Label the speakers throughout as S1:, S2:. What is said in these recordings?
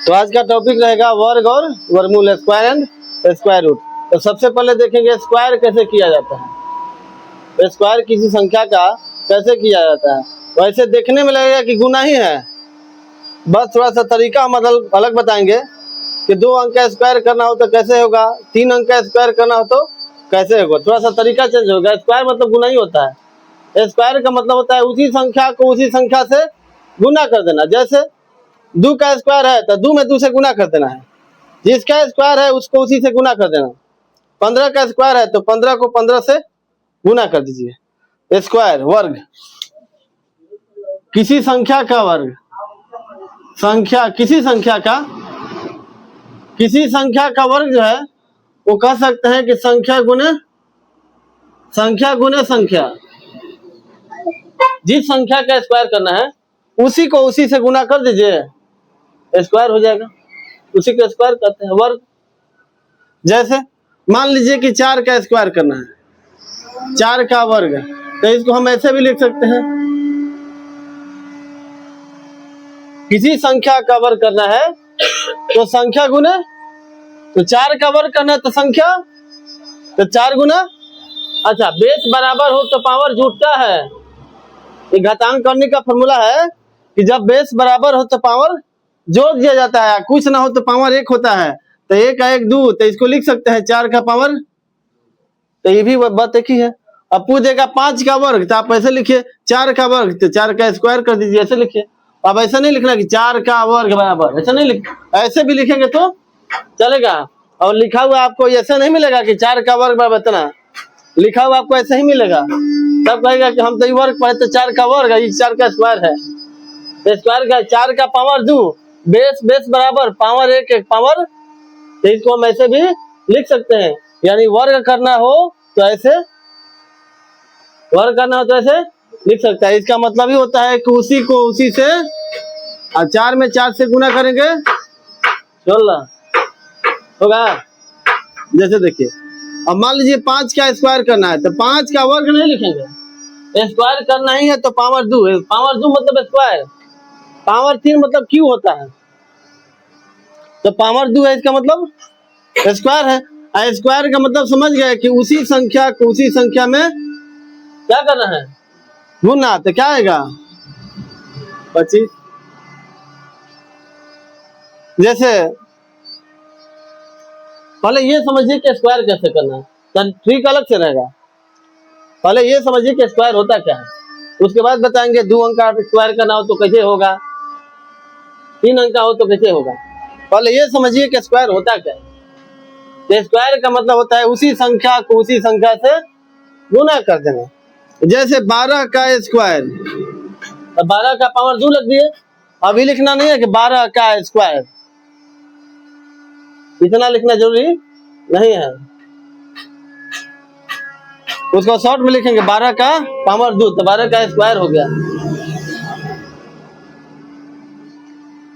S1: तो आज का टॉपिक रहेगा वर्ग और वर्गमूल, स्क्वायर एंड स्क्वायर रूट। तो सबसे पहले देखेंगे स्क्वायर कैसे किया जाता है। तो स्क्वायर किसी संख्या का कैसे किया जाता है। वैसे देखने में लगेगा कि गुना ही है, बस थोड़ा सा तरीका हम अलग बताएंगे कि 2 अंक का स्क्वायर करना हो तो कैसे होगा, 3 अंक का स्क्वायर करना हो तो कैसे होगा। थोड़ा सा तरीका चेंज होगा। स्क्वायर मतलब गुना ही होता है। स्क्वायर का मतलब होता है उसी संख्या को उसी संख्या से गुना कर देना। जैसे 2 का स्क्वायर है तो 2 में 2 से गुना कर देना है। जिसका स्क्वायर है उसको उसी से गुना कर देना। 15 का स्क्वायर है तो 15 को 15 से गुना कर दीजिए। स्क्वायर वर्ग, किसी संख्या का वर्ग, किसी संख्या का वर्ग जो है वो कह सकते हैं कि संख्या गुने संख्या। जिस संख्या का स्क्वायर करना है उसी को उसी से गुना कर दीजिए, स्क्वायर हो जाएगा। उसी का स्क्वायर कहते हैं वर्ग। जैसे मान लीजिए कि 4 का स्क्वायर करना है, 4 का वर्ग, तो इसको हम ऐसे भी लिख सकते हैं। किसी संख्या का वर्ग करना है तो संख्या गुना, तो 4 का वर्ग करना है तो संख्या, तो 4 गुना। अच्छा, बेस बराबर हो तो पावर जुटता है। ये घातांक करने का फॉर्मूला है कि जब बेस बराबर हो तो पावर जोड़ दिया जाता है, कुछ ना हो तो पावर 1 होता है। तो 1 का 1 2, तो इसको लिख सकते हैं 4 का पावर, तो ये भी बात एक ही है। अब पूछेगा 5 का वर्ग, तो आप ऐसे लिखिए 4 का वर्ग, तो 4 का स्क्वायर कर दीजिए, ऐसे लिखिए। अब ऐसा नहीं लिखना कि 4 का वर्ग बराबर, ऐसा नहीं लिख, ऐसे भी लिखेंगे तो चलेगा। और लिखा हुआ आपको ऐसा नहीं मिलेगा कि 4 का वर्ग बराबर इतना, लिखा हुआ आपको ऐसे ही मिलेगा। तब कहेगा कि हम तो ये वर्ग पढ़े तो 4 का वर्ग है, ये 4 का स्क्वायर है। स्क्वायर का 4 का पावर 2, बेस बराबर पावर 1 पावर, तो इसको हम ऐसे भी लिख सकते हैं। यानी वर्ग करना हो तो ऐसे लिख सकता है। इसका मतलब ही होता है कि उसी को उसी से, और 4 में 4 से गुना करेंगे 16 होगा। जैसे देखिए, अब मान लीजिए 5 का स्क्वायर करना है तो 5 का वर्ग नहीं लिखेंगे, स्क्वायर करना ही है तो पावर 2 है। पावर 2 मतलब स्क्वायर, पावर 3 मतलब क्यू होता है, तो पावर 2 है, इसका मतलब स्क्वायर है। स्क्वायर का मतलब समझ गए कि उसी संख्या को उसी संख्या में क्या करना है, गुना। तो क्या आएगा 25। जैसे पहले ये समझिए कि स्क्वायर कैसे करना है, तो ट्रिक अलग से रहेगा। पहले ये समझिए कि स्क्वायर होता क्या है, उसके बाद बताएंगे 2 अंक का स्क्वायर करना हो तो कैसे होगा, 3 अंक का हो तो कैसे होगा। पहले ये समझिए कि स्क्वायर होता क्या है। स्क्वायर का मतलब होता है उसी संख्या को उसी संख्या से गुना कर देना। जैसे 12 का स्क्वायर, 12 का पावर 2 लग दिए। अभी लिखना नहीं है कि 12 का स्क्वायर, इतना लिखना जरूरी नहीं है, उसको शॉर्ट में लिखेंगे 12 का पावर 2, तो 12 का स्क्वायर हो गया।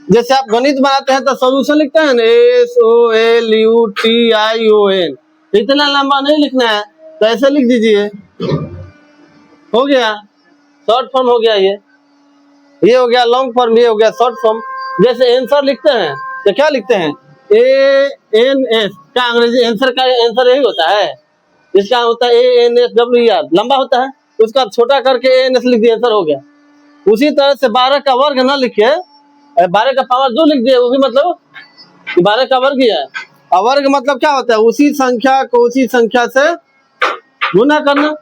S1: जैसे आप गणित बनाते हैं तो सॉल्यूशन लिखते हैं ना, SOLUTION, इतना लंबा नहीं लिखना है, तो ऐसे लिख दीजिए, हो गया शॉर्ट फॉर्म हो गया। ये हो गया लॉन्ग फॉर्म, ये हो गया शॉर्ट फॉर्म। जैसे आंसर लिखते हैं तो क्या लिखते हैं, ANS का अंग्रेजी आंसर का आंसर यही होता है, इसका होता है ANSWER, लंबा होता है, उसका छोटा करके ANS लिख दिया, आंसर हो गया। उसी तरह से 12 का वर्ग ना लिखे, 12 का पावर 2 लिख दिए, वो भी मतलब 12 का वर्ग ही है। और वर्ग मतलब क्या होता है, उसी संख्या को उसी संख्या से गुना करना।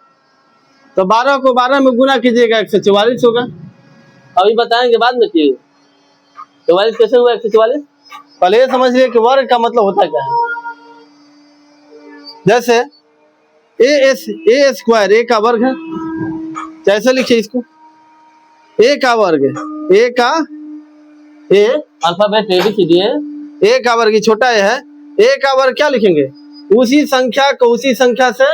S1: तो 12 को 12 में गुना कीजिएगा 144 होगा। अभी बताएंगे बाद में कि 44 कैसे हुआ 144। पहले ये समझिए कि वर्ग का मतलब होता क्या है। जैसे ए स्क्वायर, ए का वर्ग है, कैसे लिखिए इसको, ए का वर्ग है, ए का अल्फाबेट ABCD है, ए का वर्ग छोटा ए है, ए का वर्ग क्या लिखेंगे, उसी संख्या को उसी संख्या से,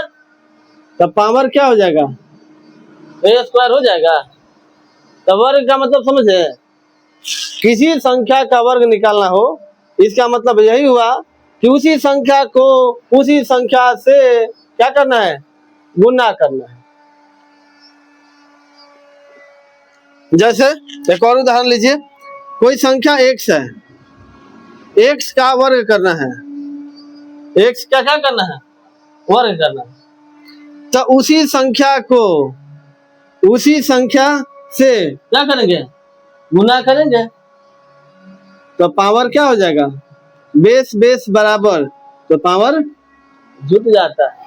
S1: तो पावर क्या हो जाएगा, ए स्क्वायर हो जाएगा। तो वर्ग का मतलब समझे, किसी संख्या का वर्ग निकालना हो, इसका मतलब यही हुआ कि उसी संख्या को उसी संख्या से क्या करना है, गुना करना है। जैसे एक और उदाहरण लीजिए, कोई संख्या x है, x का वर्ग करना है, x का क्या करना है, वर्ग करना है। तो उसी संख्या से क्या करेंगे, गुना करेंगे, तो पावर क्या हो जाएगा, बेस बेस बराबर, तो पावर जुट जाता है।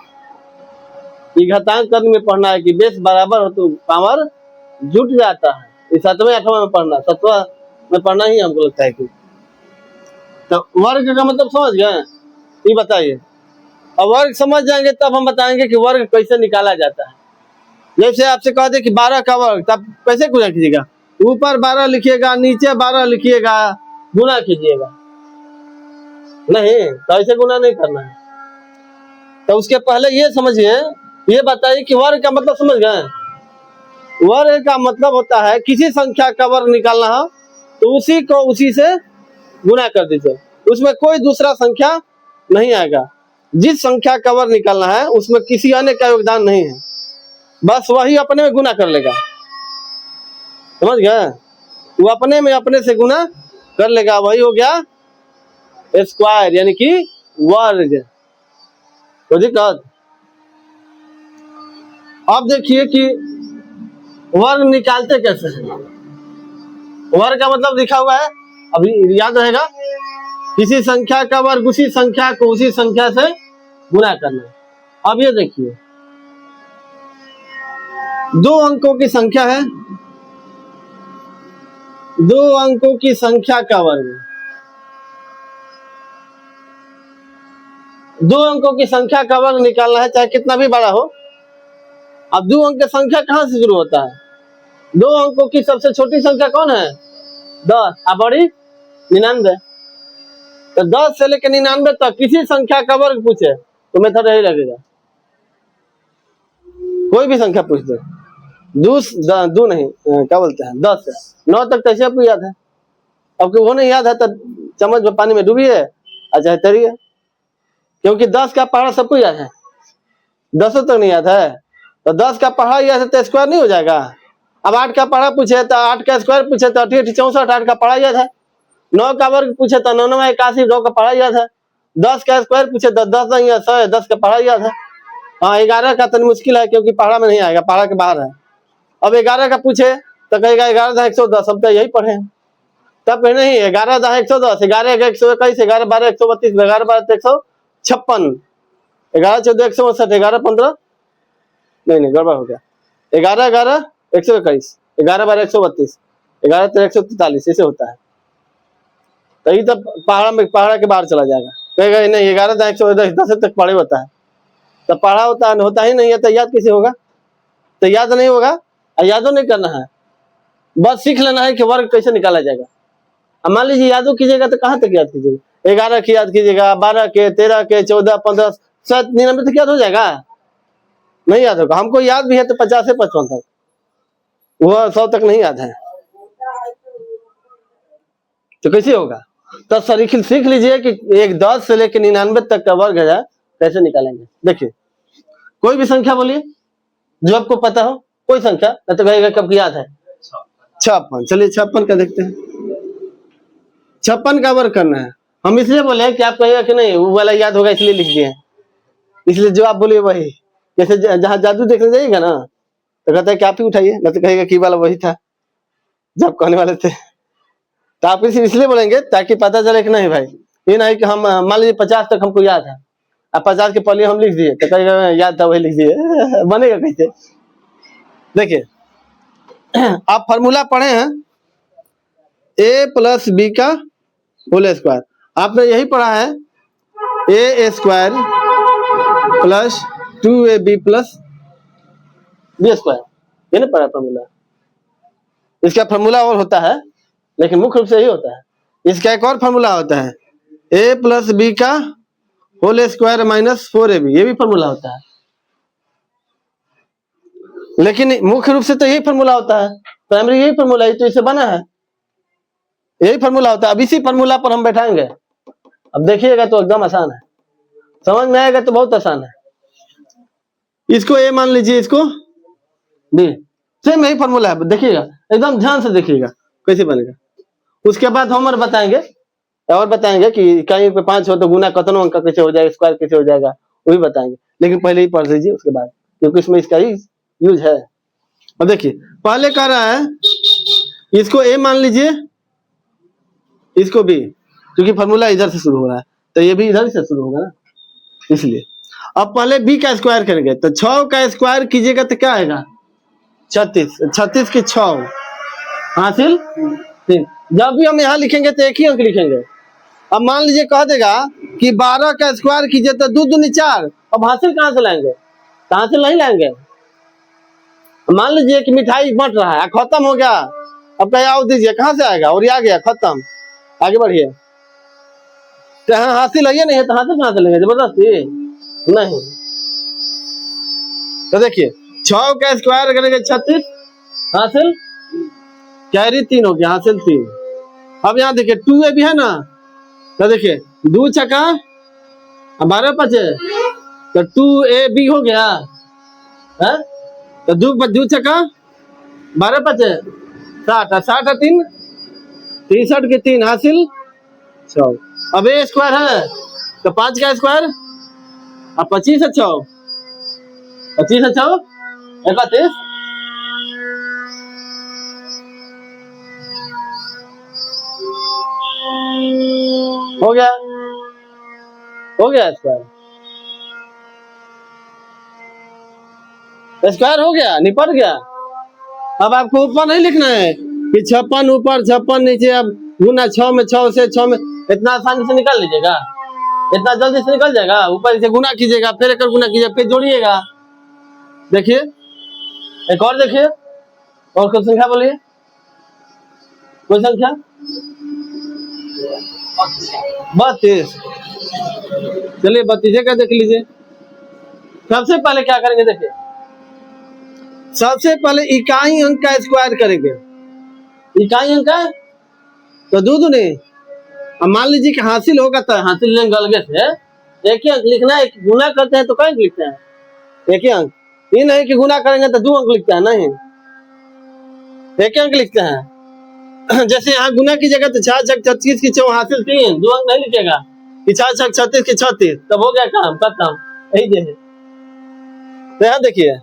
S1: ये घातांक कद में पढ़ना है कि बेस बराबर हो तो पावर जुट जाता है। ये 7वें 8वां में पढ़ना, 7वां में पढ़ना ही हमको लगता है कि। तो वर्ग का मतलब समझ गए, ये बताइए। अब वर्ग समझ जाएंगे तब हम बताएंगे कि वर्ग कैसे निकाला जाता है। जैसे आपसे कह दे कि 12 का वर्ग, तब कैसे गुना कीजिएगा, ऊपर 12 लिखिएगा, नीचे 12 लिखिएगा, गुना कीजिएगा, नहीं तो ऐसे गुना नहीं करना है। तो उसके पहले ये समझिए, ये बताइए कि वर्ग का मतलब समझ गए। वर्ग का मतलब होता है किसी संख्या का वर्ग निकालना हो तो उसी को उसी से गुना कर दीजिए, उसमें कोई दूसरा संख्या नहीं आएगा। जिस संख्या का वर्ग निकालना है उसमें किसी अन्य का योगदान नहीं है, बस वही अपने में गुना कर लेगा, समझ गए। वो अपने में अपने से गुना कर लेगा, वही हो गया स्क्वायर यानी कि वर्ग। तो दिक्कत, अब देखिए कि वर्ग निकालते कैसे हैं। वर्ग का मतलब लिखा हुआ है, अभी याद रहेगा, किसी संख्या का वर्ग उसी संख्या को उसी संख्या से गुना करना है। अब ये देखिए, 2 अंकों की संख्या है, 2 अंकों की संख्या का वर्ग, 2 अंकों की संख्या का वर्ग निकालना है, चाहे कितना भी बड़ा हो। अब 2 अंक की संख्या कहां से शुरू होता है, 2 अंकों की सबसे छोटी संख्या कौन है, 10, और बड़ी 99। तो 10 से लेकर 99 तक किसी संख्या का वर्ग पूछे तो मेथड यही लगेगा, कोई भी संख्या पूछ दे, दो नहीं क्या बोलते हैं 10 से 9 तक, कैसे आपको याद है। अब वो नहीं याद है तो चम्मच में पानी में डूबी है, अच्छा तरी है, क्योंकि 10 का पहाड़ा सबको याद है, 10 तक नहीं याद है। तो 10 का पहाड़ा याद है तो स्क्वायर नहीं हो जाएगा। अब 8 का पहाड़ा पूछे तो 8 का स्क्वायर पूछे तो 8 8 64, 8 का पहाड़ा याद है। 9 का वर्ग पूछे तो 9 9 81, 9 का पहाड़ा याद है। 10 का स्क्वायर पूछे तो 10 नहीं है 100 है, 10 का पहाड़ा याद है। हाँ 11 का तो मुश्किल है क्योंकि पहाड़ा में नहीं आएगा, पहाड़ा के बाहर है। अब 11 का पूछे तो कहेगा 11 110, हम तो यही पढ़े तब नहीं, 11 110, 11 121, 11 12 132, 11 12 156, 11 14 162, 11 15 नहीं गड़बड़ हो गया, 11 11 121, 11 12 132, 11 13 143, ऐसे होता है। तो ये तब पहाड़ा के बाहर चला जाएगा, कहेगा नहीं 11 110 तक पढ़े होता है, तब पढ़ा होता ही नहीं है, तो याद कैसे होगा, तो याद नहीं होगा, यादों नहीं करना है, बस सीख लेना है कि वर्ग कैसे निकाला जाएगा। अब मान लीजिए यादों कीजिएगा तो कहाँ तक याद कीजिएगा, 11 की याद कीजिएगा, 12 के, 13 के, 14 15 शायद 99 तक याद हो जाएगा, नहीं याद होगा। हमको याद भी है तो 50 से 55 तक, वह 100 तक नहीं याद है, तो कैसे होगा। तो सीख लीजिए कि 10 से लेकर 99 तक का वर्ग है कैसे निकालेंगे। देखिए कोई भी संख्या बोलिए जो आपको पता हो, कोई संख्या, नहीं तो कहेगा कब की याद है 56। चलिए 56 का देखते हैं, 56 का वर्ग करना है। हम इसलिए बोले कि आप कहेगा कि नहीं वो वाला याद होगा इसलिए लिख दिए, इसलिए जो आप बोलिए वही। जैसे जहां जादू देखने जाइएगा ना तो कहता है कि आप ही उठाइए, ना तो कहेगा कि वाला वही था जब कहने वाले थे। तो आप इसलिए बोलेंगे ताकि पता चले कि नहीं भाई, ये नहीं कि हम मान लीजिए 50 तक हमको याद है, अब 50 के पहले हम लिख दिए तो कहेगा याद था वही लिख दिए, बनेगा कैसे। देखिए आप फॉर्मूला पढ़े हैं a प्लस बी का होल स्क्वायर, आपने यही पढ़ा है a square plus 2ab plus B square, ये नहीं पढ़ा फॉर्मूला। इसका फॉर्मूला और होता है लेकिन मुख्य रूप से यही होता है। इसका एक और फॉर्मूला होता है a प्लस बी का होल स्क्वायर माइनस 4ab, ये भी फॉर्मूला होता है, लेकिन मुख्य रूप से तो यही फॉर्मूला होता है, प्राइमरी यही फॉर्मूला है, तो इसे बना है यही फॉर्मूला होता है। अब इसी फॉर्मूला पर हम बैठाएंगे, अब देखिएगा तो एकदम आसान है, समझ में आएगा तो बहुत आसान है। इसको ए मान लीजिए, इसको बी, सेम यही फॉर्मूला है, देखिएगा एकदम ध्यान से देखिएगा कैसे बनेगा। उसके बाद होमवर्क बताएंगे और बताएंगे कि इकाई पे 5 हो तो गुना कतनों अंक का कैसे हो जाएगा, स्क्वायर कैसे हो जाएगा, वो भी बताएंगे। लेकिन पहले ही पढ़ लीजिए उसके बाद, क्योंकि इसमें इसका ही यूज है। अब देखिए पहले कह रहा है इसको ए मान लीजिए, इसको बी, क्योंकि फॉर्मूला इधर से शुरू हो रहा है तो ये भी इधर से शुरू होगा ना, इसलिए। अब पहले बी का स्क्वायर करेंगे तो 6 का स्क्वायर कीजिएगा तो क्या आएगा 36, 36 की 6 हासिल 3। जब भी हम यहाँ लिखेंगे तो एक ही अंक लिखेंगे। अब मान लीजिए कह देगा कि 12 का स्क्वायर कीजिए तो 2 दूनी 4, अब हासिल कहाँ से लाएंगे, कहाँ से नहीं लाएंगे। मान लीजिए कि मिठाई बंट रहा है, खत्म हो गया, अब कहीं आओ दीजिए, कहाँ से आएगा, और ये आ गया खत्म, आगे बढ़िए। तो हाँ हासिल है नहीं है तो हासिल कहाँ से लेंगे, जबरदस्ती नहीं। तो देखिए 6 का स्क्वायर करेंगे 36, हासिल कैरी 3 हो गया, हासिल 3। अब यहाँ देखिए 2a भी है ना, तो देखिए 2 छक्का 12 पचे तो 2ab हो गया है, तो 2 छक्का 12 पचे 60, 60 3 63 के 3 हासिल 100। अब ए स्क्वायर है तो 5 का स्क्वायर, अब 25 है 6, 25 है 6 31, हो गया, हो गया स्क्वायर हो गया, निपट गया। अब आपको ऊपर नहीं लिखना है कि 56 ऊपर 56 नीचे, अब गुना 6 में 6 से 6 में, इतना आसानी से निकाल लीजिएगा, इतना जल्दी से निकल जाएगा। ऊपर से गुना कीजिएगा, फिर एक गुना कीजिएगा, फिर जोड़िएगा। देखिए एक और देखिए, और कोई संख्या बोलिए, कोई संख्या 32, चलिए 32 का देख लीजिए। सबसे पहले क्या करेंगे, देखिए सबसे पहले इकाई अंक का स्क्वायर करेंगे। इकाई अंक है तो 2 दूनी, अब मान लीजिए कि हासिल होगा तो हासिल लेंगे अलग से, एक ही अंक लिखना है। गुना करते हैं तो कई अंक लिखते हैं, एक ही अंक। ये नहीं कि गुना करेंगे तो 2 अंक लिखते हैं, नहीं, एक ही अंक लिखते हैं। जैसे यहाँ गुना की जगह तो 4 छक 36 की 4 हासिल 3, 2 अंक नहीं लिखेगा कि 4 छक 36 की 36, तब हो गया काम खत्म, यही जैसे। तो यहाँ देखिए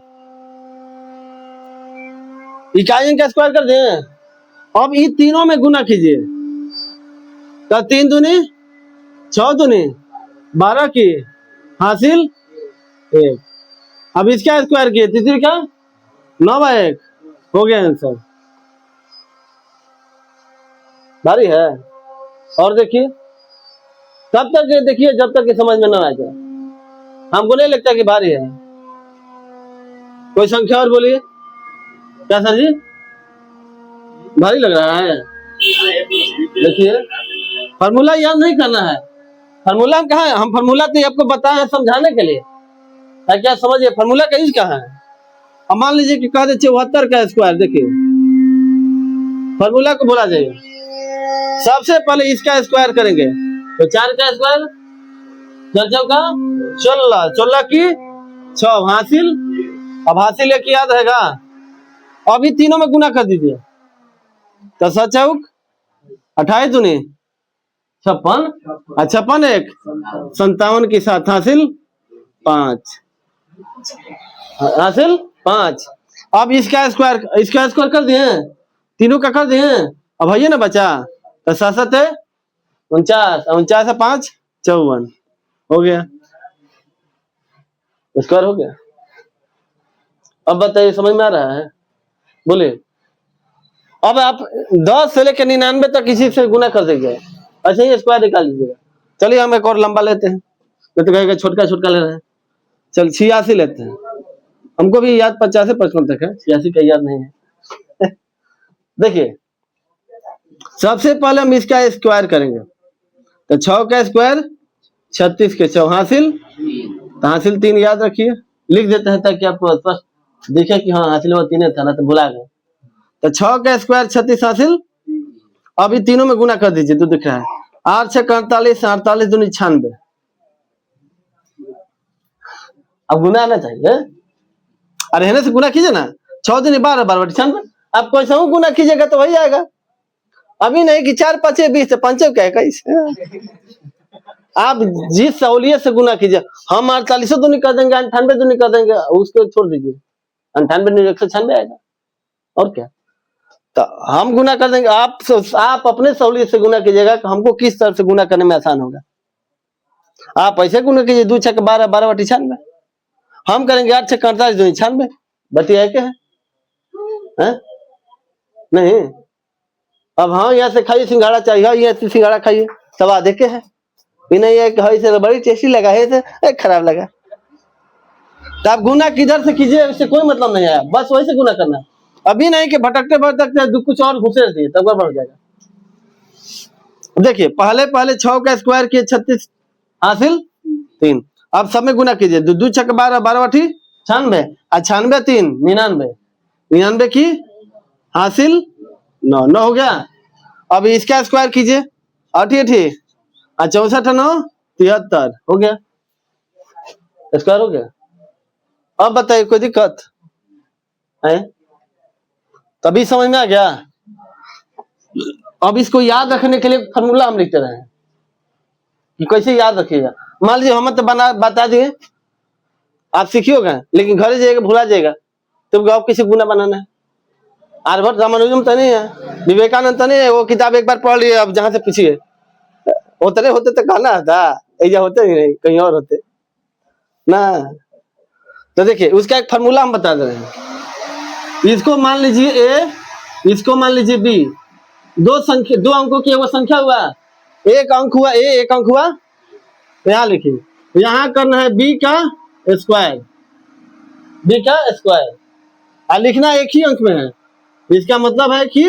S1: इकाई अंक का स्क्वायर कर दें, अब ये तीनों में गुना कीजिए तो 3 दूनी 6 दूनी 12 की हासिल 1। अब इसका स्क्वायर किए, तीसरी का 9/1, हो गया आंसर। भारी है। और देखिए तब तक देखिए जब तक समझ में ना आ जाए, हमको नहीं लगता कि भारी है। कोई संख्या और बोलिए, क्या सर जी भारी लग रहा है। देखिए फार्मूला याद नहीं करना है, फार्मूला कहाँ है, हम फार्मूला तो आपको बताए हैं समझाने के लिए, ताकि आप समझिए फार्मूला का यूज कहाँ है। अब मान लीजिए कि कह दे 74 का स्क्वायर, देखिए फार्मूला को बोला जाएगा, सबसे पहले इसका स्क्वायर करेंगे तो 4 का स्क्वायर 4 का 16, 16 की 6 हासिल, अब हासिल एक याद रहेगा। अभी तीनों में गुना कर दीजिए तो 7 चौक 28 दूनी 56, 56 1 57 की 7 हासिल 5, हासिल 5। अब इसका स्क्वायर कर दिए, तीनों का कर दिए, अब है ना बचा तो 7 7 है 49, 49 है 5 54, हो गया स्क्वायर हो गया। अब बताइए समझ में आ रहा है, बोलिए। अब आप 10 से लेकर 99 तक किसी से गुना कर देंगे, अच्छा ही स्क्वायर निकाल लीजिएगा। चलिए हम एक और लंबा लेते हैं, मैं तो कहेगा छोटका छोटका ले रहे हैं। चल 86 लेते हैं, हमको भी याद 50 से 55 तक है, 86 का याद नहीं है। देखिए सबसे पहले हम इसका स्क्वायर करेंगे तो 6 का स्क्वायर 36 के 6 हासिल, तो हासिल 3 याद रखिए, लिख देते हैं ताकि आपको स्पष्ट दिखे कि हाँ हासिल वो 3 था ना, तो भुला गए। तो 6 का स्क्वायर 36 हासिल, अभी तीनों में गुना कर दीजिए, तो दिख रहा है 8 6 48, 48 दूनी 96, अब गुना आना चाहिए, अरे है ना से गुना कीजिए ना, 6 दूनी 12, 12 96, आप कोई सा गुना कीजिएगा तो वही आएगा। अभी नहीं कि 4 5 20 5 क्या है कैसे। आप जिस सहूलियत से गुना कीजिए, हम 48 दूनी कर देंगे, 98 दूनी कर देंगे, उसको छोड़ दीजिए, 98 नहीं 196 आएगा और क्या। तो हम गुना कर देंगे, आप अपने सहूलियत से गुना कीजिएगा कि हमको किस तरह से गुना करने में आसान होगा। आप ऐसे गुना कीजिए 2 6 12 12 बटी 96, हम करेंगे 8 6 48 2 96 बतिया के है नहीं। अब हाँ यहाँ से खाइए सिंघाड़ा चाहिए, यहाँ से सिंघाड़ा खाइए, सब आधे के है, ये नहीं है कि से बड़ी टेस्टी लगा है खराब लगा। तो आप गुना किधर से कीजिए इससे कोई मतलब नहीं आया, बस वही से गुना करना है। अभी नहीं कि भटकते भटकते कुछ और घुसे दिए तब गड़बड़ हो जाएगा। देखिए पहले 6 का स्क्वायर किए 36 हासिल 3, अब सब में गुना कीजिए, 2 6 12 12 बटी 96, 96 3 99, 99 की हासिल 9 9 हो गया। अब इसका स्क्वायर कीजिए 8 8 64 9 73 हो गया, स्क्वायर हो गया। अब बताइए कोई दिक्कत है? तभी समझ में आ गया। अब इसको याद रखने के लिए फॉर्मूला हम लिखते रहे कि कैसे याद रखिएगा। मान लीजिए हम तो बता दिए, आप सीखिएगा लेकिन घर जाइएगा भुला जाएगा, तो आप किसी गुना बनाना है। आर्यभट्ट रामानुजम तो नहीं है, विवेकानंद तो नहीं है, वो किताब एक बार पढ़ लिए, अब जहां से पूछिए उतने होते तो कहना था, ऐसा होते ही नहीं, कहीं और होते ना। तो देखिए उसका एक फॉर्मूला हम बता दे रहे हैं। इसको मान लीजिए ए, इसको मान लीजिए बी, दो अंकों की वो संख्या हुआ, एक अंक हुआ ए, एक अंक हुआ, यहाँ लिखिए, यहाँ करना है बी का स्क्वायर, बी का स्क्वायर, और लिखना एक ही अंक में है, इसका मतलब है कि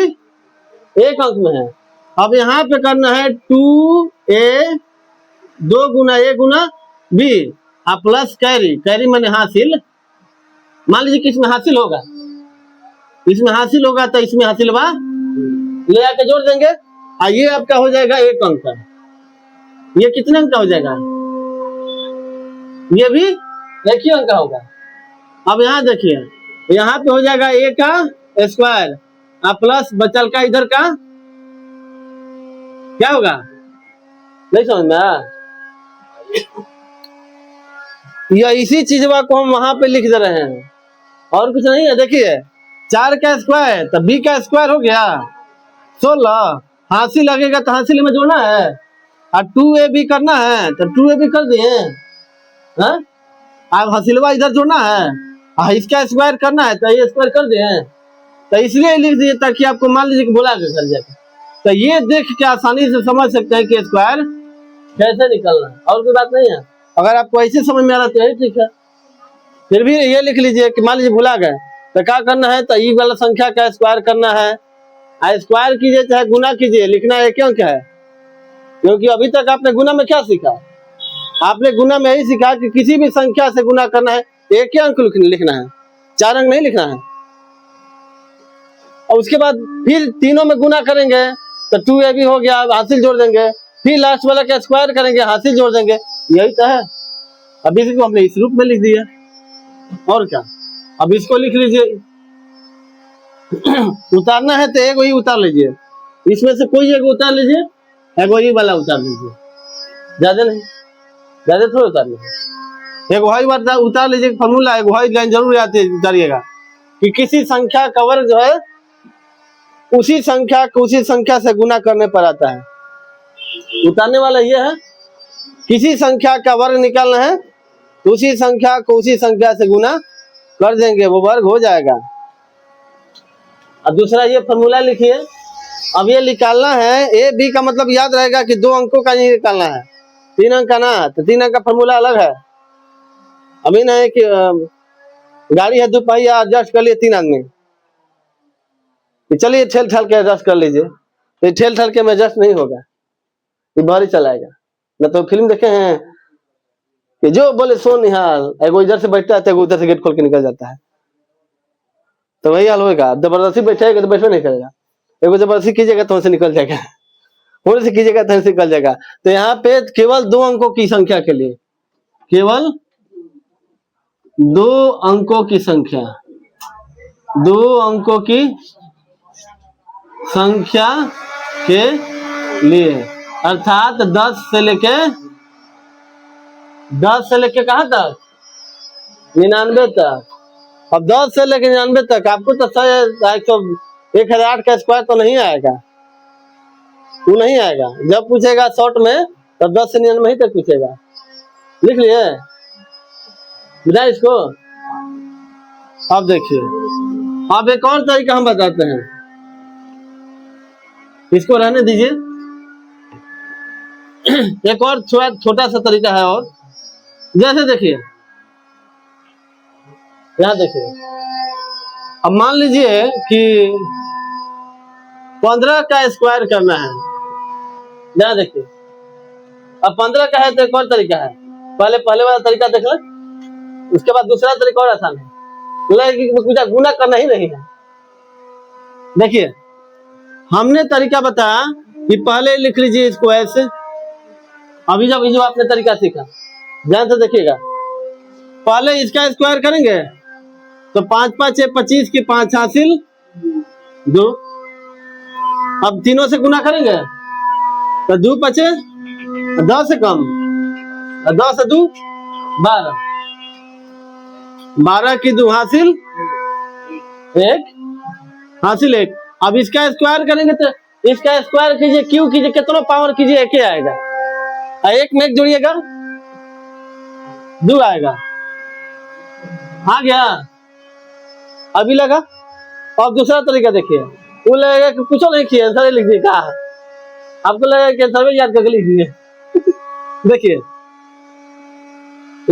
S1: एक अंक में है। अब यहाँ पे करना है 2a 2 Guna a Guna b plus carry, carry मैंने हासिल, मान लीजिए किसमें हासिल होगा, इसमें हासिल होगा तो इसमें हासिल बा ले आके जोड़ देंगे, और ये आपका हो जाएगा एक अंक का। ये कितने अंक का हो जाएगा? ये भी एक ही अंक का होगा। अब यहाँ देखिए, यहाँ पे हो जाएगा a का स्क्वायर प्लस बचल का इधर का क्या होगा, नहीं समझ में? या इसी चीज को हम वहां पे लिख दे रहे हैं और कुछ नहीं है। देखिए 4 का स्क्वायर तो b का स्क्वायर हो गया 16, हासिल लगेगा तो हासिल में जोड़ना है, और 2ab करना है तो 2ab कर दिए, अब हासिलवा इधर जोड़ना है, इसका स्क्वायर करना है तो ये स्क्वायर कर दिए, तो इसलिए लिख दिए ताकि आपको मान लीजिए कि बोला के कर जाए, तो ये देख के आसानी से समझ सकते हैं कि स्क्वायर कैसे निकलना है, और कोई बात नहीं है। अगर आपको ऐसे समझ में आ रहा तो यही ठीक है। फिर भी ये लिख लीजिए कि मान लीजिए भुला गए तो क्या करना है, तो ई वाला संख्या का स्क्वायर करना है, स्क्वायर कीजिए चाहे गुना कीजिए, लिखना है क्यों क्या है, क्योंकि अभी तक आपने गुना में क्या सीखा, आपने गुना में यही सीखा कि किसी भी संख्या से गुना करना है एक ही अंक लिखना है, 4 अंक नहीं लिखना है। और उसके बाद फिर तीनों में गुना करेंगे तो 2ab हो गया, हासिल जोड़ देंगे, फिर लास्ट वाला का स्क्वायर करेंगे, हासिल जोड़ देंगे, यही तो है। अब इसको हमने इस रूप में लिख दिया और क्या। अब इसको लिख लीजिए, उतारना है तो एक वही उतार लीजिए, इसमें से कोई एक उतार लीजिए, एक वही वाला उतार लीजिए, ज्यादा नहीं, ज्यादा थोड़ा उतार लीजिए, एक वही वाला उतार लीजिए। फॉर्मूला एक वही लाइन जरूर उतारिएगा कि किसी संख्या का वर्ग जो है उसी संख्या को उसी संख्या से गुना करने पर आता है। उतारने वाला ये है, किसी संख्या का वर्ग निकालना है तो उसी संख्या को उसी संख्या से गुना कर देंगे, वो वर्ग हो जाएगा। अब दूसरा ये फॉर्मूला लिखिए, अब ये निकालना है ए बी का मतलब याद रहेगा कि 2 अंकों का नहीं निकालना है, 3 अंक का ना, तो 3 अंक का फॉर्मूला अलग है। अभी ना है कि गाड़ी है 2 पहिया एडजस्ट कर लिए 3 आदमी, चलिए ठेल ठाल के एडजस्ट कर लीजिए, तो ठेल ठाल के में एडजस्ट नहीं होगा, ये बाहर चलाएगा। न तो फिल्म देखे हैं कि जो बोले सो निहाल, एगो इधर से बैठता है तो उधर से गेट खोल के निकल जाता है, तो वही हाल होगा। जबरदस्ती बैठेगा तो बैठवे नहीं करेगा, एगो जबरदस्ती कीजिएगा तो उनसे निकल जाएगा, होने से कीजिएगा तो से निकल जाएगा। तो यहाँ पे केवल 2 अंकों की संख्या के लिए, केवल 2 अंकों की संख्या, 2 अंकों की संख्या के लिए, अर्थात 10 से लेके कहाँ तक, 99 तक। अब 10 से लेके 99 तक आपको तो 1008 का स्क्वायर तो नहीं आएगा, वो नहीं आएगा। जब पूछेगा शॉर्ट में तब 10 से 99 ही तक पूछेगा। लिख लिए बताए इसको। अब देखिए, अब एक और तरीका हम बताते हैं, इसको रहने दीजिए। एक और छोटा सा तरीका है, और जैसे देखिए यहाँ देखिए, अब मान लीजिए कि 15 का स्क्वायर करना है। यहाँ देखिए, अब 15 का है तो एक और तरीका है, पहले वाला तरीका देख ले, उसके बाद दूसरा तरीका और आसान है, मुझे गुना करना ही नहीं है। देखिए हमने तरीका बताया कि पहले लिख लीजिए इसको ऐसे। अभी जब जो आपने तरीका सीखा ध्यान से देखिएगा, पहले इसका स्क्वायर करेंगे तो 5 5 6 25 की 5 हासिल 2। अब तीनों से गुना करेंगे तो 2 बचे 10 से कम, 10 से 2 12, 12 की 2 हासिल 1, हासिल 1। अब इसका स्क्वायर करेंगे तो इसका स्क्वायर कीजिए, क्यों कीजिए, कितना पावर कीजिए, एक ही आएगा। एक में एक जोड़िएगा 2 आएगा, आ गया। अभी लगा। अब दूसरा तरीका देखिए, वो लगेगा कि कुछ नहीं किया, आंसर लिख दिए, कहा आपको लगेगा कि आंसर याद करके लिख दिए। देखिए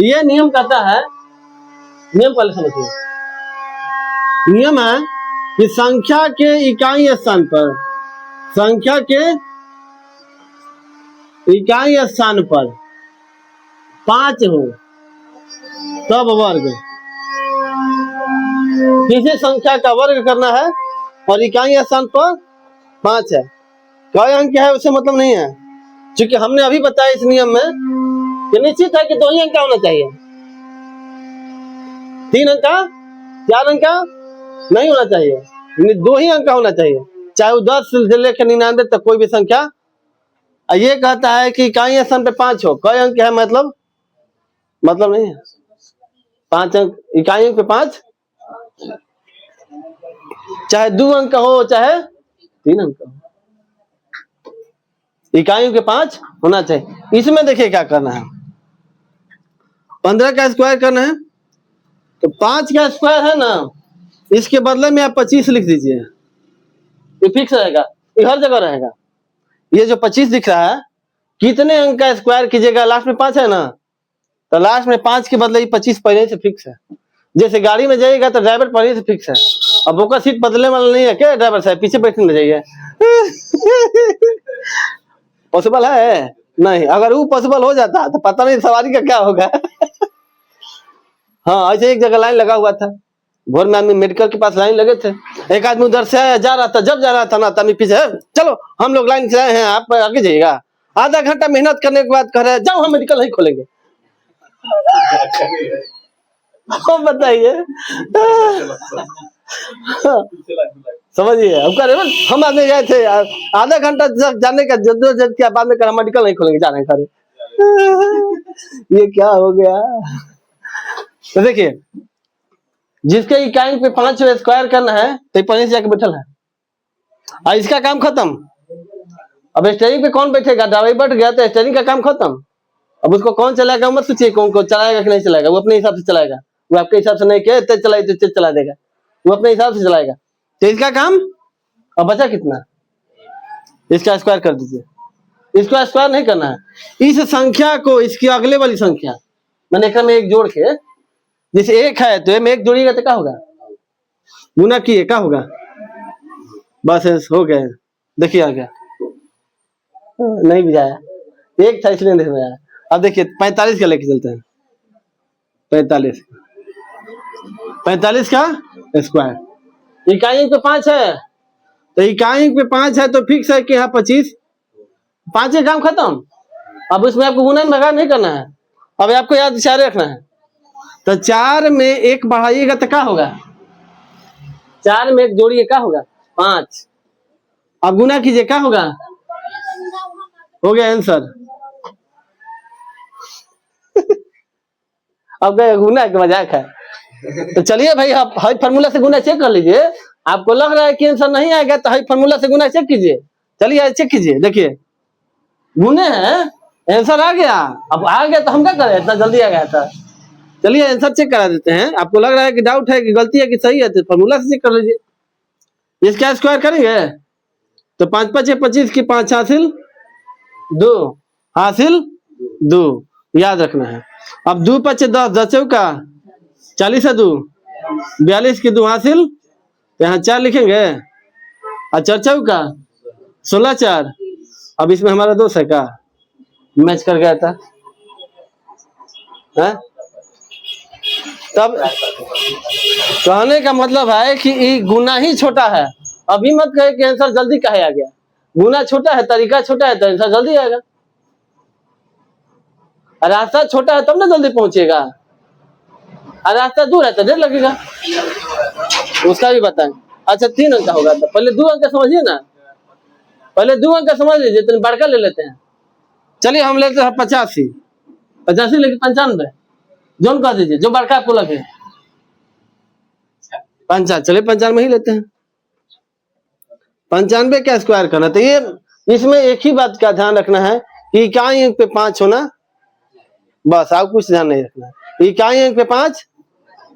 S1: ये नियम कहता है, नियम पहले समझिए। नियम है कि संख्या के इकाई स्थान पर, संख्या के इकाई स्थान पर 5 हो तब वर्ग। किसी संख्या का वर्ग करना है और इकाई स्थान पर 5 है, कई अंक है उसे मतलब नहीं है। क्योंकि हमने अभी बताया इस नियम में कि निश्चित है कि 2 ही अंक का होना चाहिए, 3 अंक का 4 अंक का नहीं होना चाहिए, 2 ही अंक का होना चाहिए, चाहे वो 10 से लेकर 99 तक कोई भी संख्या। ये कहता है कि इकाई स्थान पे 5 हो, कई अंक है मतलब नहीं है, 5 अंक, इकाइयों पे 5, चाहे 2 अंक का हो चाहे 3 अंक का हो, इकाइयों के 5 होना चाहिए। इसमें देखिए क्या करना है, 15 का स्क्वायर करना है तो 5 का स्क्वायर है ना, इसके बदले में आप 25 लिख दीजिए, ये फिक्स रहेगा, ये हर जगह रहेगा। ये जो 25 दिख रहा है, कितने अंक का स्क्वायर कीजिएगा, लास्ट में 5 है ना, तो लास्ट में 5 के बदले 25 पहले से फिक्स है। जैसे गाड़ी में जाइएगा तो ड्राइवर पहले से फिक्स है, अब वो का सीट बदलने वाला नहीं है क्या, ड्राइवर साहब पीछे बैठने लग जाइए। पॉसिबल है नहीं, अगर वो पॉसिबल हो जाता तो पता नहीं सवारी का क्या होगा। हाँ, ऐसे एक जगह लाइन लगा हुआ था, भोर में आदमी मेडिकल के पास लाइन लगे थे, एक आदमी उधर से आया, जा रहा था, जब जा रहा था ना तभी पीछे, चलो हम लोग लाइन से आए हैं, आप आगे जाइएगा। आधा घंटा मेहनत करने के बाद कह रहे हैं जाओ हम मेडिकल नहीं खोलेंगे। बताइए, समझिए, अब कह रहे हम आने गए थे, आधा घंटा जाने का जद्दोजहद किया, बाद में कहा मेडिकल नहीं खोलेंगे, जा रहे हैं। ये क्या हो गया। तो देखिए, जिसके इकाई पे 5 स्क्वायर करना है तो पहले से जाके बैठल है, और इसका काम खत्म। अब स्टेरिंग पे कौन बैठेगा, ड्राइवर बैठ गया तो स्टेरिंग का काम खत्म। अब उसको कौन चलाएगा मत सोचिए, कौन को चलाएगा कि नहीं चलाएगा, वो अपने हिसाब से चलाएगा, वो आपके हिसाब से नहीं किया तेज चलाई तो तेज चला देगा, वो अपने हिसाब से चलाएगा। तो इसका काम अब बचा कितना, इसका स्क्वायर कर दीजिए। इसको स्क्वायर नहीं करना है, इस संख्या को इसकी अगले वाली संख्या मैंने एक में एक जोड़ के, जैसे 1 है तो में 1 जोड़िएगा तो क्या होगा, गुना किए क्या होगा, बस हो गया। देखिए आ गया, नहीं बुझाया, 1 था इसलिए नहीं बुझाया। अब देखिए 45 का लेके चलते हैं, 45 का स्क्वायर, इकाई पे 5 है तो इकाई पे 5 है तो फिक्स है कि यहाँ 25, 5 काम खत्म। अब उसमें आपको गुना भगा नहीं करना है, अब आपको याद 4 रखना है, तो 4 में 1 बढ़ाइएगा तो क्या होगा, 4 में 1 जोड़िए क्या होगा 5, अब गुना कीजिए, क्या होगा? हो गया आंसर। अब गए गुना के मजाक है। तो चलिए भाई, आप हाई फार्मूला से गुना चेक कर लीजिए। आपको लग रहा है कि आंसर नहीं आएगा तो हाई फार्मूला से गुना चेक कीजिए। चलिए चेक कीजिए, देखिए गुने हैं, आंसर आ गया। अब आ गया तो हम क्या करें, इतना जल्दी आ गया था। चलिए आंसर चेक करा देते हैं। आपको लग रहा है कि डाउट है कि गलती है कि सही है, तो फार्मूला से चेक कर लीजिए। इसका स्क्वायर करेंगे तो 5 5 25 की 5 हासिल 2 हासिल 2, याद रखना है। अब 2 5 10 10 चौका 40 है 2 42 की 2 हासिल, तो यहाँ 4 लिखेंगे और 4 चौका 16 4। अब इसमें हमारा दोस्त है क्या, मैच कर गया था है? तब कहने का मतलब है कि ये गुना ही छोटा है। अभी मत कहे कि आंसर जल्दी काहे आ गया। गुना छोटा है, तरीका छोटा है, तो आंसर जल्दी आएगा। रास्ता छोटा है तब ना जल्दी पहुंचेगा, और रास्ता दूर है तो देर लगेगा। उसका भी बताएं। अच्छा 3 अंक का होगा, तो पहले 2 अंक का समझिए ना, पहले 2 अंक का समझ लीजिए, तो बड़का ले लेते हैं। चलिए हम लेते हैं 85 85 लेके 95 जोन कह दीजिए, जो बड़का आपको लगे। 95, चलिए 95 ही लेते हैं। 95 का स्क्वायर करना, तो ये इसमें एक ही बात का ध्यान रखना है कि इकाई अंक पे 5 होना, बस आप कुछ ध्यान नहीं रखना है। इकाई अंक पे 5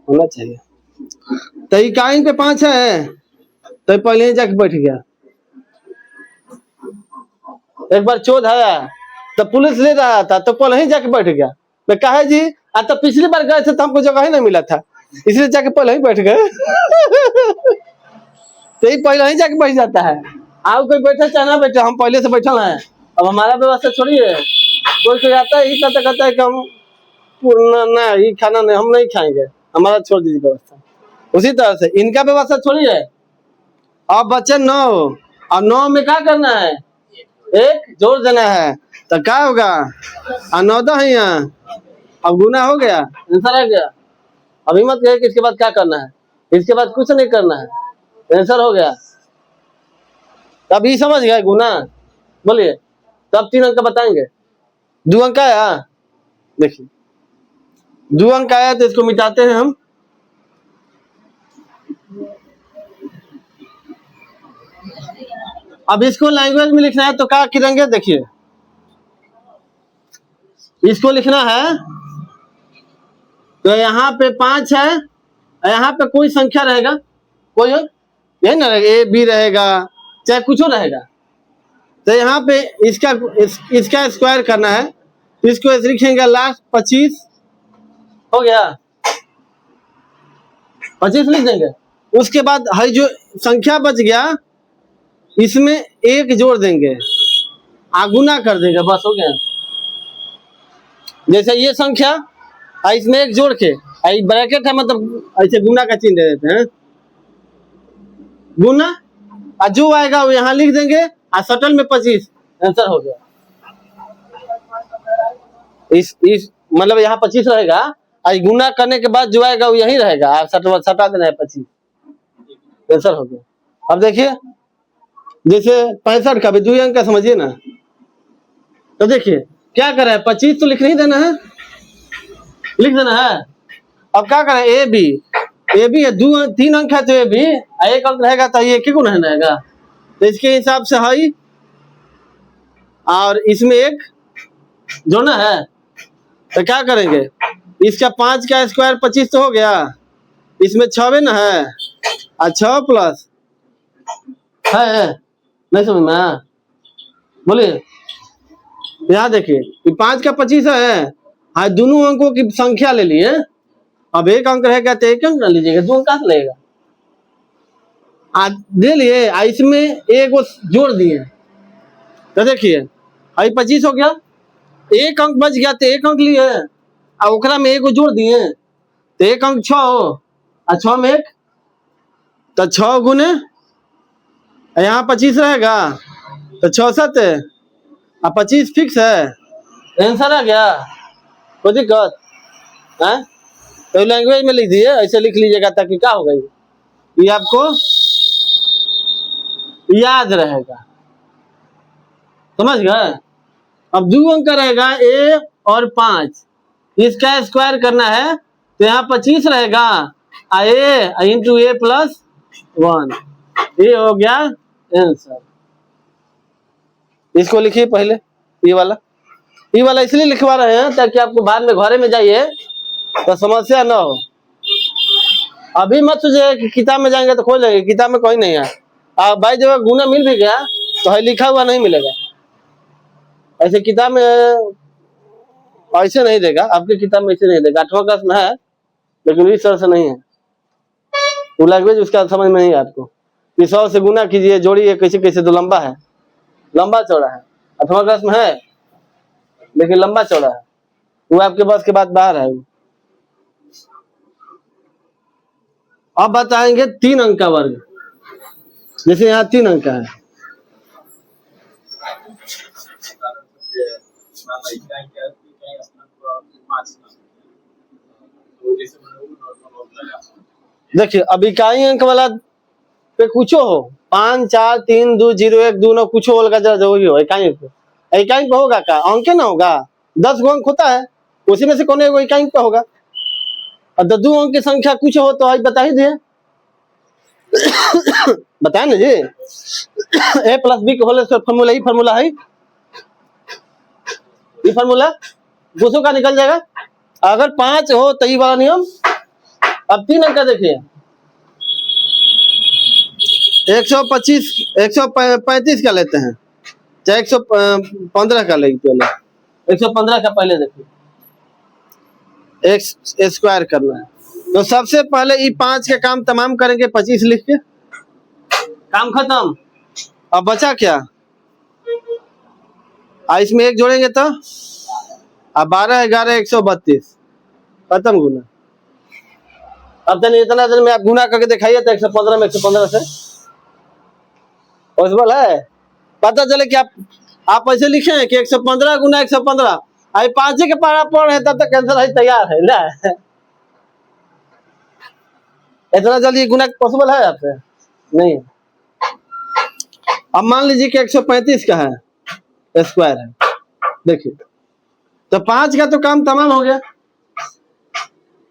S1: होना चाहिए। तो इकाई अंक पे 5 है तो पहले ही जाके बैठ गया। एक बार चोर आया तो पुलिस ले रहा था, तो पहले ही जाके बैठ गया। मैं कहा जी तो पिछली बार गए थे तो हमको जगह ही नहीं मिला था, इसलिए जाके पहले ही बैठ गए। तो ये पहले ही जाके बैठ जाता है। आप कोई बैठे चाहे ना बैठे, हम पहले से बैठल हैं। अब हमारा व्यवस्था छोड़िए, कोई आता है, कहता है कि हम ना ये खाना नहीं, हम नहीं खाएंगे, हमारा छोड़ दीजिए व्यवस्था। उसी तरह से इनका व्यवस्था छोड़िए। अब बच्चे 9, और 9 में क्या करना है, एक जोड़ देना है, तो क्या होगा 9 है यहाँ। अब गुना हो गया, आंसर आ गया। अभी मत कहे कि इसके बाद क्या करना है, इसके बाद कुछ नहीं करना है, आंसर हो गया। अभी समझ गए गुना, बोलिए। तो अब 3 अंक का बताएंगे। 2 अंक आया, देखिए 2 अंक आया, तो इसको मिटाते हैं हम। अब इसको लैंग्वेज में लिखना है, तो क्या करेंगे, देखिए इसको लिखना है, तो यहाँ पे 5 है, यहाँ पे कोई संख्या रहेगा, कोई यही ना रहेगा, ए बी रहेगा, चाहे कुछ रहेगा। तो यहाँ पे इसका स्क्वायर करना है, तो इसको ऐसे लिखेंगे लास्ट 25 हो गया, 25 लिख देंगे। उसके बाद है जो संख्या बच गया, इसमें 1 जोड़ देंगे, गुना कर देंगे, बस हो गया। जैसे ये संख्या इसमें 1 जोड़ के, ब्रैकेट है मतलब ऐसे गुना का चिन्ह दे देते हैं, गुना, और जो आएगा वो यहाँ लिख देंगे, और शटल में 25, आंसर हो गया। इस मतलब यहाँ 25 रहेगा, और गुना करने के बाद जो आएगा वो यही रहेगा, आप सटा देना है 25, आंसर हो गया। अब देखिए जैसे 65 का भी 2 अंक का समझिए ना, तो देखिए क्या कर रहा है, 25 तो लिख नहीं देना है, लिख देना है। अब क्या करें, ए बी है, 3 अंक है तो ए बी, 1 अंक रहेगा तो ये क्यों नहीं रहेगा, तो इसके हिसाब से है, और इसमें 1 जोड़ना है, तो क्या करेंगे, इसका 5 का स्क्वायर 25 तो हो गया, इसमें 6 ना है, और 6 प्लस है, नहीं समझ में, बोलिए। यहाँ देखिए 5 का 25 है, हाँ दोनों अंकों की संख्या ले लिए। अब 1 अंक रहेगा तो 1 अंक ना लीजिएगा, 2 अंक कहाँ से लगेगा, दे लिए, इसमें 1 जोड़ दिए, तो देखिए 25 हो गया, 1 अंक बच गया तो 1 अंक लिए, और ओकरा में 1 जोड़ दिए, तो 1 अंक 6 हो, और 6 में 1, तो 6 गुने यहाँ 25 रहेगा, तो 6 7, और 25 फिक्स है, आंसर आ गया, कोई दिक्कत है? तो लैंग्वेज में लिख दिए, ऐसे लिख लीजिएगा, ताकि क्या होगा, याद रहेगा, समझ गए। अब 2 अंक का रहेगा a और 5, इसका स्क्वायर करना है तो यहाँ 25 रहेगा, a इंटू a प्लस 1, ये हो गया आंसर। इसको लिखिए पहले, ये वाला इसलिए लिखवा रहे हैं ताकि आपको बाद में घरे में जाइए तो समस्या ना हो। अभी मत सोचिए कि किताब में जाएंगे तो खोल लेंगे, किताब में कोई नहीं है। आप भाई जब गुना मिल भी गया तो है लिखा हुआ नहीं मिलेगा, ऐसे किताब में ऐसे नहीं देगा, आपकी किताब में ऐसे नहीं देगा। 8वां क्लास में है लेकिन इस तरह से नहीं है, वो लैंग्वेज उसका समझ में नहीं है आपको कि 100 से गुना कीजिए, जोड़िए, कैसे कैसे, तो लंबा है, लंबा चौड़ा है। 8वां क्लास में है लेकिन लंबा चौड़ा है, वो आपके बस के बाद बाहर है। अब बताएंगे 3 अंक का वर्ग, जैसे यहाँ 3 अंक का है। देखिए अब इकाई अंक वाला पे कुछ हो, 5 4 3 2 0 1 2 9 कुछ होगा, जरा जो हो इकाई अंक पे होगा का अंक ना होगा, 10 गो अंक होता है, उसी में से कौन एगो इकाई अंक पे होगा। और 2 अंक की संख्या कुछ हो तो आज बता ही दिए, बताए ना जी। a प्लस बी के होल स्क्वायर फॉर्मूला, ही फॉर्मूला है, ये फॉर्मूला दूसरों का निकल जाएगा। अगर 5 हो तो ये वाला नियम। अब 3 अंक का देखिए, 125 135 का लेते हैं, चाहे 115 का लेंगे, पहले 115 का पहले देखिए, एक्स स्क्वायर करना है तो सबसे पहले ये 5 का काम तमाम करेंगे, 25 लिख के काम खत्म। अब बचा क्या, इसमें 1 जोड़ेंगे तो 12 11 132 खत्म गुना। अब चलिए इतना दिन में आप गुना करके दिखाइए तो 115 में 115 से पॉसिबल है। पता चले कि आप ऐसे लिखे हैं कि 115 गुना 115, आई 5 के पारा पड़ है तब तक कैंसर है तैयार है ना। इतना जल्दी गुना पॉसिबल है आपसे नहीं। अब मान लीजिए कि 135 का है स्क्वायर है, देखिए तो 5 का तो काम तमाम हो गया,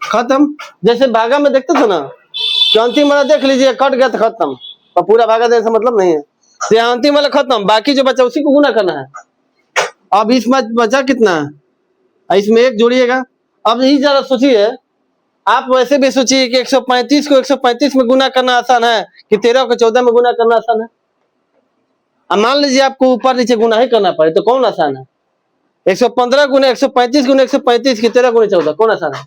S1: खत्म। जैसे भागा में देखते थे ना कि अंतिम वाला देख लीजिए कट गया तो खत्म, और पूरा भागा देने से मतलब नहीं है, तो यहाँ अंतिम वाला खत्म, बाकी जो बचा उसी को गुना करना है। अब इसमें बचा कितना है, इसमें 1 जोड़िएगा। अब यही जरा सोचिए, आप वैसे भी सोचिए कि 135 को 135 में गुना करना आसान है कि 13 को 14 में गुना करना आसान है। अब मान लीजिए आपको ऊपर नीचे गुना ही करना पड़े तो कौन आसान है, 115 गुना 135 गुना 135 की 13 गुना 14 कौन आसान है।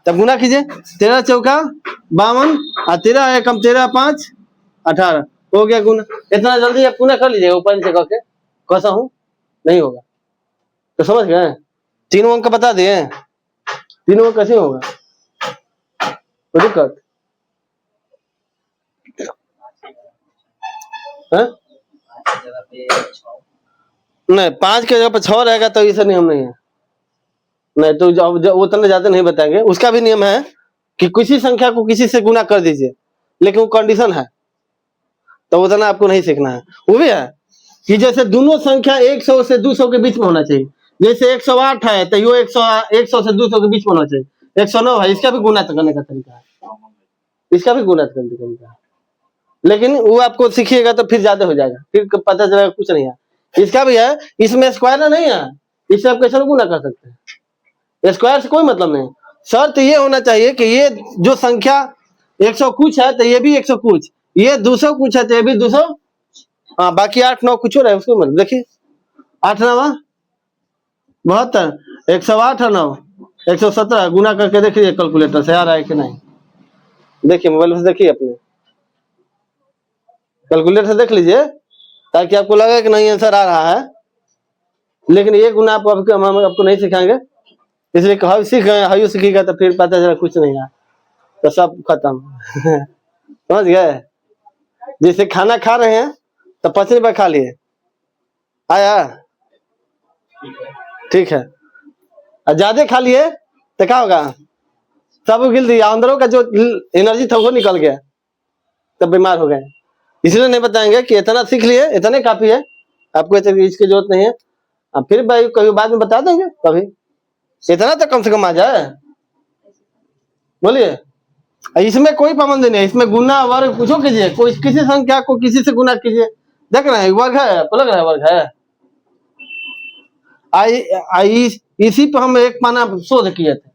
S1: तब गुना कीजिए, 13 चौका 52 और 13 एकम 13 5 18 हो गया गुना। इतना जल्दी आप गुना कर लीजिएगा ऊपर नीचे करके, कैसा हूं नहीं होगा तो समझ गए। 3 अंक बता दिए, 3 अंक कैसे होगा दिक्कत है? नहीं 5 के जगह पर 6 रहेगा तो ऐसा नियम नहीं है, नहीं तो वो उतना ज्यादा नहीं बताएंगे। उसका भी नियम है कि किसी संख्या को किसी से गुना कर दीजिए, लेकिन वो कंडीशन है तो उतना आपको नहीं सीखना है। वो भी है कि जैसे दोनों संख्या 100 से 200 के बीच में होना चाहिए, जैसे 108 है तो यो 100 से 200 के बीच में होना चाहिए, 109 है इसका भी गुना करने का तरीका है, इसका भी गुना करने का तरीका है, लेकिन वो आपको सीखिएगा तो फिर ज्यादा हो जाएगा, फिर पता चलेगा कुछ नहीं है। इसका भी है, इसमें स्क्वायर नहीं है, इससे आप कैसे गुना कर सकते हैं, स्क्वायर से कोई मतलब नहीं। शर्त ये होना चाहिए कि ये जो संख्या 100 कुछ है तो ये भी 100 कुछ, ये 200 कुछ है तो ये भी 200, हाँ बाकी 8 9 कुछ हो रहा है उसको मतलब देखिए 8 9 72, 108 और 9 117 गुना करके देखिए कैलकुलेटर से आ रहा है कि नहीं, देखिए मोबाइल से देखिए, अपने कैलकुलेटर से देख लीजिए ताकि आपको लगे कि नहीं आंसर आ रहा है। लेकिन ये गुना आपको नहीं सिखाएंगे, इसलिए हाउ सीख गए, हाउ सीखेगा तो फिर पता चला कुछ नहीं है तो सब खत्म। समझ गए, जैसे खाना खा रहे हैं तो 5 रुपये खा लिए, आया ठीक है, और ज्यादा खा लिए तो क्या होगा, सब गिल दिया, अंदरों का जो एनर्जी था वो निकल गया, तब बीमार हो गए। इसलिए नहीं बताएंगे कि इतना सीख लिए, इतने काफी है, आपको इसकी जरूरत नहीं है। अब फिर भाई कभी बाद में बता देंगे, कभी इतना तो कम से कम आ जाए। बोलिए, इसमें कोई पाबंदी नहीं है, इसमें गुना वर्ग कुछ कीजिए, कोई किसी संख्या को किसी से गुना कीजिए। देख रहे हैं वर्ग है, आपको लग रहा है वर्ग है। आई इसी पे हम एक पाना शोध किए थे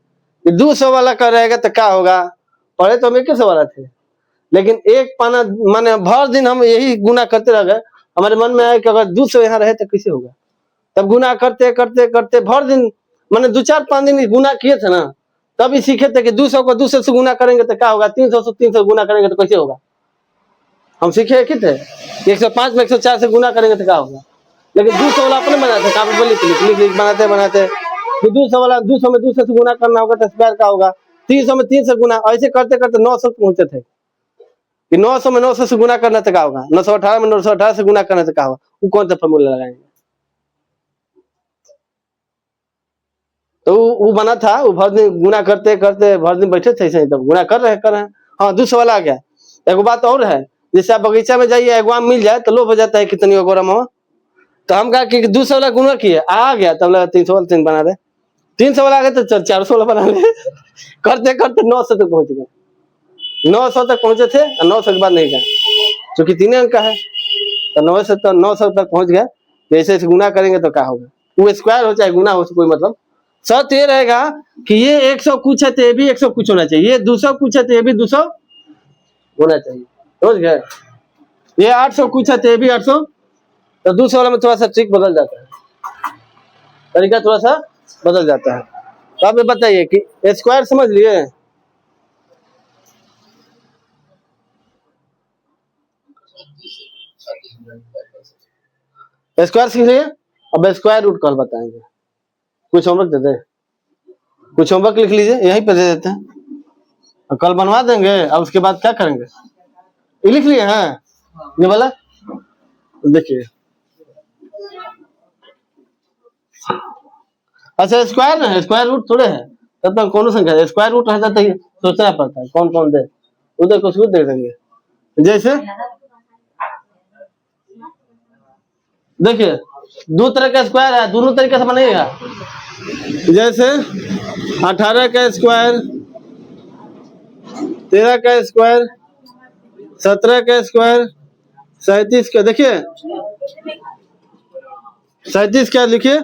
S1: कि 200 वाला का रहेगा तो क्या होगा। पढ़े तो हम 21 वाला थे, लेकिन एक पाना माने भर दिन हम यही गुना करते रह गए। हमारे मन में आया कि अगर 200 यहाँ रहे तो कैसे होगा। तब गुना करते करते करते भर दिन मैंने 2-4-5 दिन गुना किए थे ना, तब ही सीखे थे कि 200 को 200 से गुना करेंगे तो क्या होगा, 300 से 300 गुना करेंगे तो कैसे होगा। हम सीखे कि थे 105 में 104 से गुना करेंगे तो क्या होगा। लेकिन 200 वाला अपने बनाते, काफी बोली लिख बनाते कि 200 वाला 200 में 200 से गुना करना होगा तो स्क्वायर का होगा, 300 में 300 गुना, ऐसे करते करते 900 पहुंचे थे कि 900 में 900 से गुना करना तो क्या होगा, 918 में 918 से गुना करना तो क्या होगा। वो कौन सा फॉर्मूला लगाएंगे। तो वो बना था, वो भर दिन गुना करते करते भर दिन बैठे थे ऐसे ही, तब गुना कर रहे हैं। हाँ 200 वाला आ गया। एक बात और है, जैसे आप बगीचा में जाइए एगो आम मिल जाए तो लोभ हो जाता है कितनी गोरम हो। तो हम कहा कि 200 वाला गुना किए, आ गया तब लगा 300 वाला 3 बना दे, 300 वाला आ गया तो 400 वाला बना ले। करते करते 900 तक पहुंच गए, 900 तक पहुंचे थे, 900 के बाद नहीं गए क्योंकि 3 अंक का है। तो 900 तक पहुंच गए। जैसे ऐसे गुना करेंगे तो क्या होगा, वो स्क्वायर हो चाहे गुना हो, कोई मतलब। सच ये रहेगा कि ये 100 कुछ है तो ये भी 100 कुछ होना चाहिए, ये 200 कुछ है तो ये भी 200 होना चाहिए, समझ गए। ये 800 कुछ है तो ये भी 800। तो 200 वाला में थोड़ा सा ट्रिक बदल जाता है, तरीका थोड़ा सा बदल जाता है। तो आप ये बताइए कि स्क्वायर समझ लिए, स्क्वायर सीख लिए। अब स्क्वायर रूट कल बताएंगे। कुछ होमवर्क दे दे, कुछ होमवर्क लिख लीजिए, यहीं पे दे देते हैं और कल बनवा देंगे। अब उसके बाद क्या करेंगे, ये लिख लिए हैं ये वाला, देखिए। अच्छा स्क्वायर है, स्क्वायर रूट थोड़े है, तब तक कौन संख्या स्क्वायर रूट रहता तो सोचना पड़ता है कौन कौन दे, उधर कुछ भी दे देंगे। जैसे देखिए 2 तरह का स्क्वायर है, दोनों तरीके से बनेगा। जैसे 18 का स्क्वायर, 13 का स्क्वायर, 17 का स्क्वायर, 37 का, देखिए 37 का लिखिए,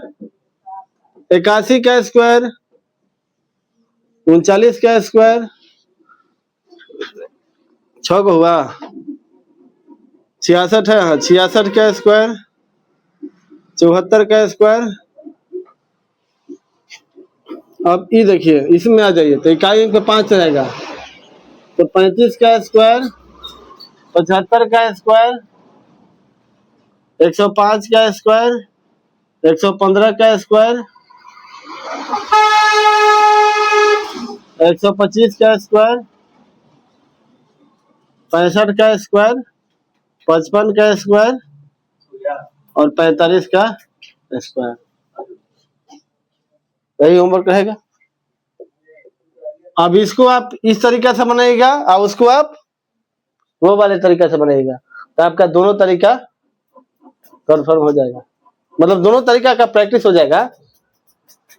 S1: 81 का स्क्वायर, 39 का स्क्वायर, 6 को हुआ, 66 है, 66 का स्क्वायर, 74 का स्क्वायर। अब ये देखिए इसमें आ जाइए तो इकाई अंक पे 5 रहेगा, तो 35 का स्क्वायर, 75 का स्क्वायर, 105 का स्क्वायर, 115 का स्क्वायर, 125 का स्क्वायर, 65 का स्क्वायर, 55 का स्क्वायर और 45 का स्क्वायर। यही होमवर्क रहेगा। अब इसको आप इस तरीका से बनाइएगा और उसको आप वो वाले तरीका से बनाइएगा, तो आपका दोनों तरीका कन्फर्म हो जाएगा, मतलब दोनों तरीका का प्रैक्टिस हो जाएगा।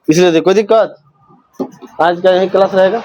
S1: इसलिए देखो दिक्कत, आज का यही क्लास रहेगा।